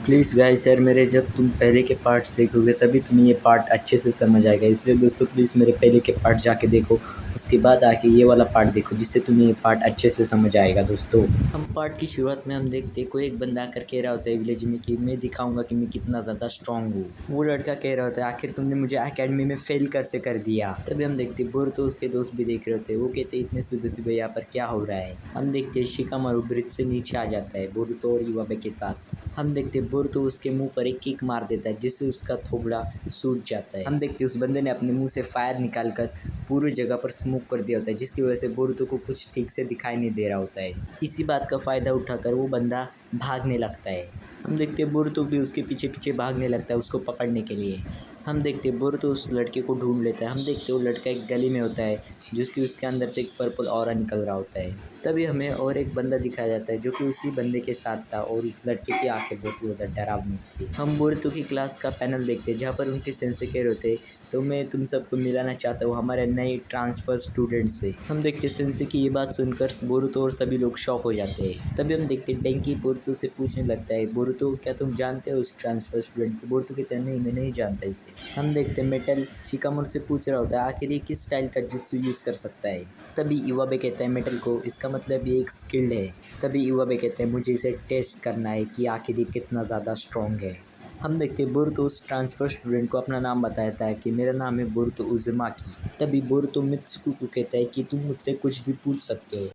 Please guys यार मेरे जब तुम पहले के पार्ट्स देखोगे तभी तुम्हें ये पार्ट अच्छे से समझ आएगा। इसलिए दोस्तों प्लीज़ मेरे पहले के पार्ट जाके देखो, उसके बाद आके ये वाला पार्ट देखो जिससे तुम्हें ये पार्ट अच्छे से समझ आएगा। दोस्तों हम पार्ट की शुरुआत में हम देखते कोई एक बंदा आकर कह रहा होता है विलेज में कि मैं दिखाऊंगा कि मैं कितना ज़्यादा स्ट्रांग हूँ। वो लड़का कह रहा होता है आखिर तुमने मुझे एकेडमी में फेल कैसे कर दिया। तभी हम देखते बोरुतो उसके दोस्त भी देख रहे होते हैं। वो कहते इतने सुबह सुबह यहाँ पर क्या हो रहा है। हम देखते शिकामारू ब्रिज से नीचे आ जाता है बोरुतो और इवाबे के साथ। हम देखते बोरुतो उसके मुंह पर एक किक मार देता है जिससे उसका थोबड़ा सूज जाता है। हम देखते उस बंदे ने अपने मुंह से फायर निकालकर पूरी जगह पर स्मोक कर दिया होता है जिसकी वजह से बोरुतो को कुछ ठीक से दिखाई नहीं दे रहा होता है। इसी बात का फ़ायदा उठाकर वो बंदा भागने लगता है। हम देखते बोरुतो भी उसके पीछे पीछे भागने लगता है उसको पकड़ने के लिए। हम देखते बोरुतो उस लड़के को ढूंढ लेता है। हम देखते वो लड़का एक गली में होता है जिसकी उसके अंदर से एक पर्पल ऑरा निकल रहा होता है। तभी हमें और एक बंदा दिखाया जाता है जो कि उसी बंदे के साथ था और उस लड़के की आंखें बहुत ज़्यादा डरावनी थी। हम बोरुतो की क्लास का पैनल देखते हैं जहाँ पर उनके सेंसे कह रहे थे तो मैं तुम सबको मिलाना चाहता हूँ हमारे नए ट्रांसफ़र स्टूडेंट से। हम देखते सेंसे की ये बात सुनकर बोरुतो और सभी लोग शॉक हो जाते हैं। तभी हम देखते डेंकी बोरुतो से पूछने लगता है बोरुतो क्या तुम जानते हो उस ट्रांसफ़र स्टूडेंट को। बोरुतो कहते हैं नहीं मैं नहीं जानता इसे। हम देखते मेटल शिकामारू से पूछ रहा होता है आखिर ये किस स्टाइल का जुत्सु यूज़ कर सकता है। तभी इवाबे कहता है मेटल को इसका मतलब ये एक स्किल्ड है। तभी इवाबे कहते हैं मुझे इसे टेस्ट करना है कि आखिर ये कितना ज़्यादा स्ट्रॉन्ग है। हम देखते हैं बोरुतो उस ट्रांसफ़र स्टूडेंट को अपना नाम बताता है कि मेरा नाम है बोरुतो उज़ुमाकी। तभी बोरुतो मित्सुको को कहता है कि तुम मुझसे कुछ भी पूछ सकते हो।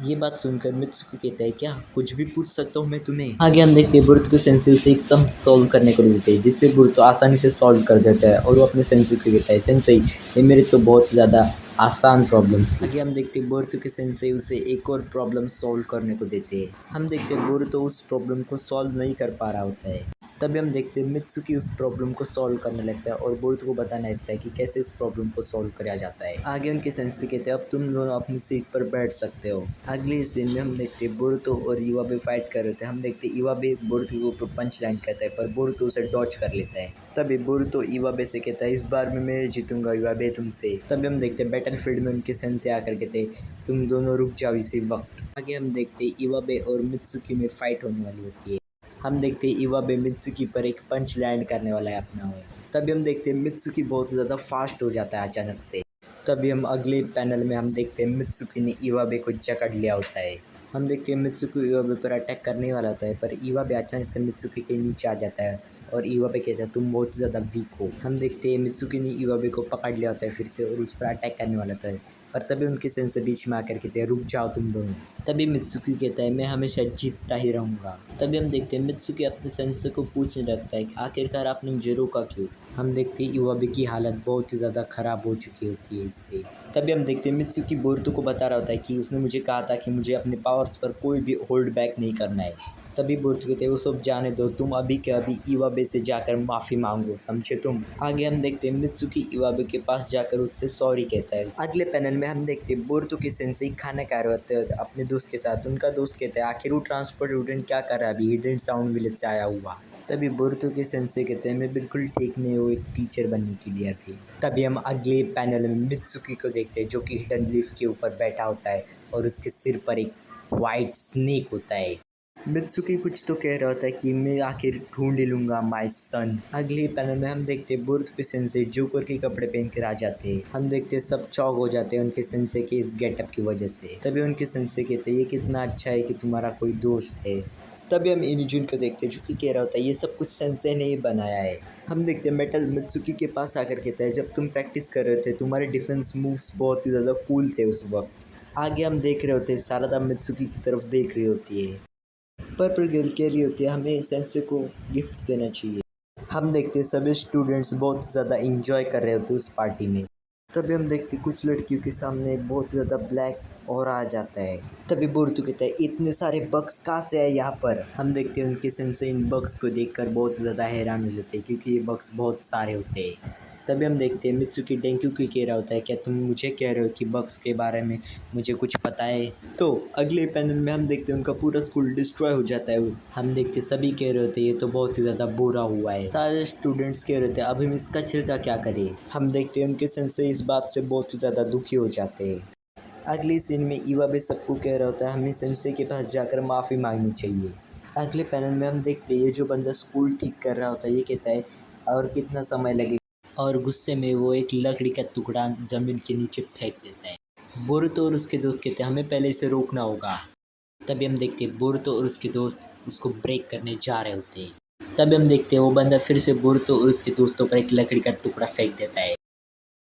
ये बात सुनकर मित्सुको कहता है क्या कुछ भी पूछ सकता हूँ मैं तुम्हें। आगे हम देखते हैं बोरुतो को सेंसे उसे एक सम सॉल्व करने को देते हैं जिससे बोरुतो आसानी से सॉल्व कर देता है और वो अपने सेंसे को कहता है सेंसे ये मेरे तो बहुत ज़्यादा आसान प्रॉब्लम थी। आगे हम देखते हैं बोरुतो के सेंसे उसे एक और प्रॉब्लम सॉल्व करने को देते हैं। हम देखते हैं बोरुतो उस प्रॉब्लम को सॉल्व नहीं कर पा रहा होता है। तभी हम देखते हैं मित्सुकी उस प्रॉब्लम को सॉल्व करने लगता है और बोरुतो को बताना लगता है कि कैसे इस प्रॉब्लम को सॉल्व किया जाता है। आगे उनके सेंसे कहते हैं अब तुम दोनों अपनी सीट पर बैठ सकते हो। अगले सीन में हम देखते हैं बोरुतो और इवाबे फाइट कर रहे थे। हम देखते हैं इवाबे बोरुतो के ऊपर पंच लैंड करता है पर बोरुतो उसे डॉच कर लेता है। तभी बोरुतो इवाबे से कहता है इस बार में मैं जीतूंगा इवाबे तुमसे। तभी हम देखते हैं बैटलफील्ड में उनके सेंसे आकर कहते हैं तुम दोनों रुक जाओ इसी वक्त। आगे हम देखते हैं इवाबे और मित्सुकी में फाइट होने वाली होती है। हम देखते हैं इवाबे मित्सुकी पर एक पंच लैंड करने वाला है अपना हो। तभी हम देखते हैं मित्सुकी बहुत ज़्यादा फास्ट हो जाता है अचानक से। तभी हम अगले पैनल में हम देखते हैं मित्सुकी ने इवाबे को जकड़ लिया होता है। हम देखते हैं मित्सुकी इवाबे पर अटैक करने वाला होता है पर इवाबे अचानक से मित्सुकी के नीचे आ जाता है और इवाबे कहता है तुम बहुत ज़्यादा वीक हो। हम देखते हैं मित्सुकी ने इवाबे को पकड़ लिया होता है फिर से और उस पर अटैक करने वाला होता है पर तभी उनके सेंसे बीच में आकर कहते हैं रुक जाओ तुम दोनों। तभी मित्सुकी कहता है मैं हमेशा जीतता ही रहूँगा। तभी हम देखते हैं मित्सुकी अपने सेंसे को पूछने लगता है आखिरकार आपने मुझे रोका क्यों। हम देखते हैं इवाबे की हालत बहुत ज़्यादा ख़राब हो चुकी होती है इससे। तभी हम देखते हैं मित्सुकी बोरुतो को बता रहा होता है कि उसने मुझे कहा था कि मुझे अपने पावर्स पर कोई भी होल्ड बैक नहीं करना है। तभी बोरुतो कहते हैं वो सब जाने दो तुम अभी के अभी इवाबे से जाकर माफ़ी मांगो समझे तुम। आगे हम देखते हैं मित्सुकी इवाबे के पास जाकर उससे सॉरी कहता है। अगले पैनल में हम देखते हैं बोरुतो के सेंसे खाना खा रहे होते हैं अपने दोस्त के साथ। उनका दोस्त कहता है आखिर वो ट्रांसपोर्ट स्टूडेंट क्या कर रहा है अभी हिडन साउंड विलेज से आया हुआ। तभी बोरुतो के सेंसे कहते हैं मैं बिल्कुल ठीक नहीं हूँ एक टीचर बनने के लिए अभी। तभी हम अगले पैनल में मित्सुकी को देखते हैं जो कि हिडन लीफ के ऊपर बैठा होता है और उसके सिर पर एक वाइट स्नेक होता है। मित्सुकी कुछ तो कह रहा होता है कि मैं आखिर ढूंढ ही लूंगा माय सन। अगले पैनल में हम देखते हैं बोरुतो के सेंसे जोकर के कपड़े पहन कर आ जाते हैं। हम देखते हैं सब चौक हो जाते हैं उनके सेंसे के इस गेटअप की वजह से। तभी उनके सेंसे कहते हैं ये कितना अच्छा है कि तुम्हारा कोई दोस्त है। तभी हम इनिजुन को देखते हैं जो कि कह रहा होता है ये सब कुछ सेंसे ने ही बनाया है। हम देखते हैं मेटल मित्सुकी के पास आकर कहता है जब तुम प्रैक्टिस कर रहे थे तुम्हारे डिफेंस मूव्स बहुत ही ज़्यादा कूल थे उस वक्त। आगे हम देख रहे होते हैं सारदा मित्सुकी की तरफ देख रही होती है पर गर्ल कह रही होती है हमें सेंसे को गिफ्ट देना चाहिए। हम देखते हैं सभी स्टूडेंट्स बहुत ज़्यादा इंजॉय कर रहे होते हैं उस पार्टी में। तभी हम देखते हैं कुछ लड़कियों के सामने बहुत ज़्यादा ब्लैक और आ जाता है। तभी बोरुतो कहता है इतने सारे बग्स कहाँ से आए यहाँ पर। हम देखते हैं उनके सेंसे इन बग्स को देखकर बहुत ज़्यादा हैरान हो जाते हैं क्योंकि ये बग्स बहुत सारे होते हैं। तभी हम देखते हैं मित्सुकी डेंक्यू की कह रहा होता है क्या तुम मुझे कह रहे हो कि बग्स के बारे में मुझे कुछ पता है। तो अगले पैनल में हम देखते हैं उनका पूरा स्कूल डिस्ट्रॉय हो जाता है। हम देखते सभी कह रहे होते ये तो बहुत ही ज़्यादा बुरा हुआ है। सारे स्टूडेंट्स कह रहे थे अब हम इसका छिड़का क्या करें। हम देखते हैं उनके सेंसे इस बात से बहुत ही ज़्यादा दुखी हो जाते हैं। अगली सीन में इवाबे सबको कह रहा होता है हमें सेंसे के पास जाकर माफ़ी मांगनी चाहिए। अगले पैनल में हम देखते हैं ये जो बंदा स्कूल ठीक कर रहा होता है ये कहता है और कितना समय लगेगा, और गुस्से में वो एक लकड़ी का टुकड़ा ज़मीन के नीचे फेंक देता है। बोरुतो और उसके दोस्त कहते हैं हमें पहले इसे रोकना होगा। तभी हम देखते हैं बोरुतो और उसके दोस्त उसको ब्रेक करने जा रहे होते हैं। तभी हम देखते हैं वो बंदा फिर से बोरुतो और उसके दोस्तों पर एक लकड़ी का टुकड़ा फेंक देता है।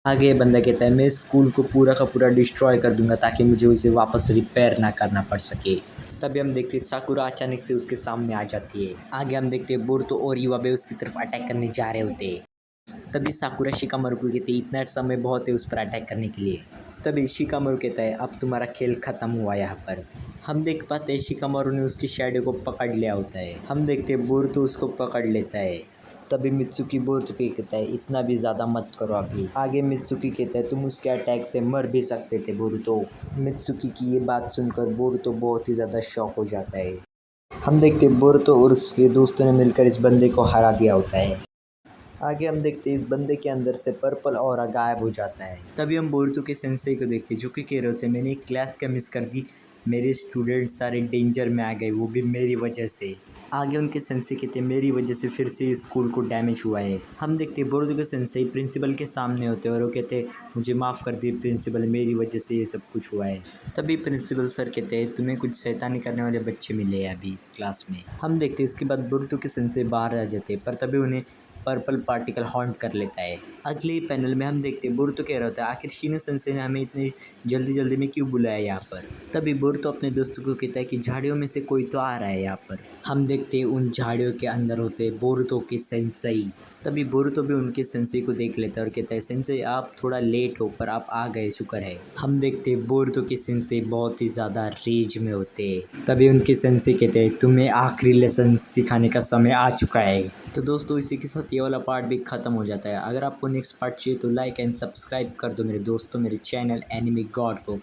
आगे बंदा कहता है मैं स्कूल को पूरा का पूरा डिस्ट्रॉय कर दूंगा ताकि मुझे उसे वापस रिपेयर ना करना पड़ सके। तभी हम देखते हैं साकुरा अचानक से उसके सामने आ जाती है। आगे हम देखते हैं बोरुतो और युवाबे उसकी तरफ अटैक करने जा रहे होते हैं। तभी साकुरा शिकामारू को कहती है इतना समय बहुत है उस पर अटैक करने के लिए। तभी शिकामारू कहता है अब तुम्हारा खेल ख़त्म हुआ यहाँ पर। हम देख पाते हैं शिकामारू ने उसकी शैडो को पकड़ लिया होता है। हम देखते हैं बोरुतो उसको पकड़ लेता है। तभी मित्सुकी बोरुतो को कहता है इतना भी ज़्यादा मत करो अभी। आगे मित्सुकी कहता है तुम उसके अटैक से मर भी सकते थे बोरुतो। मित्सुकी की ये बात सुनकर बोरुतो बहुत ही ज़्यादा शॉक हो जाता है। हम देखते हैं बोरुतो और उसके दोस्तों ने मिलकर इस बंदे को हरा दिया होता है। आगे हम देखते हैं इस बंदे के अंदर से पर्पल ऑरा गायब हो जाता है। तभी हम बोरुतो के सेंसेई को देखते हैं जो कि कह रहे होते हैं मैंने एक क्लास क्या मिस कर दी, मेरे स्टूडेंट सारे डेंजर में आ गए वो भी मेरी वजह से। आगे उनके सेंसेई कहते हैं मेरी वजह से फिर से स्कूल को डैमेज हुआ है। हम देखते हैं बोरुतो के सेंसेई प्रिंसिपल के सामने होते हैं और वो कहते हैं मुझे माफ़ कर दिए प्रिंसिपल, मेरी वजह से ये सब कुछ हुआ है। तभी प्रिंसिपल सर कहते हैं तुम्हें कुछ शैतानी करने वाले बच्चे मिले हैं अभी इस क्लास में। हम देखते हैं इसके बाद बोरुतो के सेंसेई बाहर आ जाते हैं पर तभी उन्हें पर्पल पार्टिकल हॉन्ट कर लेता है। अगले पैनल में हम देखते हैं बोरुतो कह रहा होता है आखिर शिनो सेंसेई ने हमें इतनी जल्दी जल्दी में क्यों बुलाया यहाँ पर। तभी बोरुतो अपने दोस्तों को कहता है कि झाड़ियों में से कोई तो आ रहा है यहाँ पर। हम देखते हैं उन झाड़ियों के अंदर होते बोरुतो के सेंसेई। तभी बोरुतो भी उनके सेंसेई को देख लेता है और कहता है सेंसेई आप थोड़ा लेट हो पर आप आ गए शुक्र है। हम देखते हैं बोरुतो के सेंसेई बहुत ही ज़्यादा रेज में होते हैं। तभी उनके सेंसेई कहते हैं तुम्हें आखिरी लेसन सिखाने का समय आ चुका है। तो दोस्तों इसी के साथ ये वाला पार्ट भी ख़त्म हो जाता है। अगर आपको नेक्स्ट पार्ट चाहिए तो लाइक एंड सब्सक्राइब कर दो मेरे दोस्तों मेरे चैनल एनिमी गॉड को।